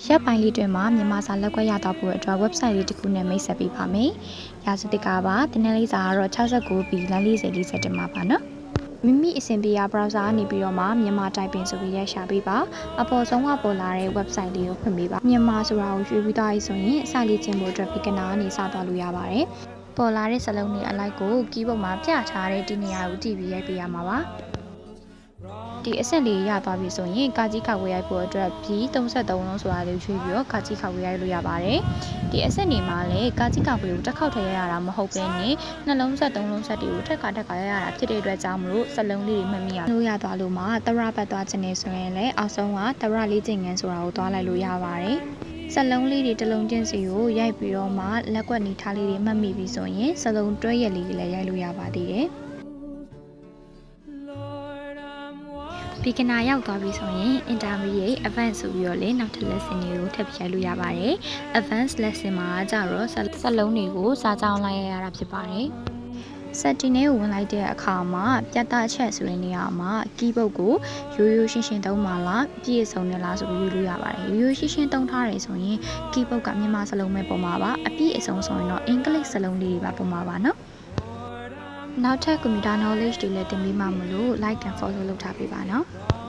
ရပ်ပိုင်းလေးတွင်မှာမြန်မာစာလက်ကွက်ရတော့ဖို့အတွက် website လေးတစ်ခုနဲ့မိတ်ဆက်ပေးပါမယ်။ရာစုတစ်ကပါတင်းနှလေးစာကတော့69ပြီးလမ်း40တင်မှာပါနော်။မိမိအဆင်ပြေရာ browser ကနေပြီးတော့မှမြန်မာ typing ဆိုပြီးရရှာပေးပါ။အပေါ်ဆုံးကပေါ်လာတဲ့ website လေးကိုဖွင့်ပေးပါ။မြန်မာဆိုတာကိုရွှေ့ပြီးသားရေးဆိုရင်စာလေးချင်းဖို့အတွက် beginner ကနေစသွားလို့ရပါတယ်။ပေါ်လာတဲ့စာလုံးတွေအလိုက်ကို keyboard မှာပြထားတဲ့ဒီနေရာကိုကြည့်ပြီးရိုက်ပေးရမှာပါ။ဒီအဆင့်လေးရသွားပြီဆိုရင်ကာကြီးခောက်ဝေးရိုက်ဖို့အတွက်ပြီး33လုံးဆိုတာလေးရွှေ့ပြီးတော့ကာကြီးခောက်ဝေးရိုက်လို့ရပါတယ်ဒီအဆင့်နေမှာလည်းကာကြီးခောက်ဝေးကိုတစ်ခေါက်ထည့်ရတာမဟုတ်ဘဲနဲ့နှလုံးဆက်3လုံးဆက်တွေကိုထက်ကရရတာဖြစ်တဲ့အတွက်ကြောင့်မလို့စလုံးလေးတွေမှတ်မိရလို့ရသွားလို့မှတရပတ်သွားခြင်းနေဆိုရင်လည်းအောက်ဆုံးကတရလေးကျင်ငန်းဆိုတာကိုသွားလိုက်လို့ရပါတယ်စလုံးလေးတွေတစ်လုံးချင်းစီကိုရိုက်ပြီးတော့မှလက်ကွက်နီထားလေးတွေမှတ်မိပြီဆိုရင်စလုံးတွဲရက်လေးတွေလည်းရိုက်လို့ရပါသေးတယ်beginner ရောက်သွားပြီဆိုရင် intermediate advanced ဆိုပြီးတော့လေနောက်ထပ် lesson တွေကိုထပ်ပြရိုက်လို့ရပါတယ် advanced lesson မှာကျတော့စလုံးတွေကိုစာကြောင်းလိုက်ရတာဖြစ်ပါတယ် setting ကိုဝင်လိုက်တဲ့အခါမှာပြတ်သားချက်ဆိုတဲ့နေရာမှာ keyboard ကိုရိုးရိုးရှင်းရှင်းသုံးပါလားပြည့်စုံနေလားဆိုပြီးရွေးလို့ရပါတယ်ရိုးရိုးရှင်းရှင်းသုံးထားတယ်ဆိုရင် keyboard ကမြန်မာစလုံးပဲပုံမှာပါအပြည့်အစုံဆိုရင်တော့ အင်္ဂလိပ်စလုံးလေးတွေပါပုံမှာပါနော်နောက်ထပ် computer knowledge တွေလည်းသင်ပေးမှမလို့ like and follow လုပ်ထားပေးပါနော်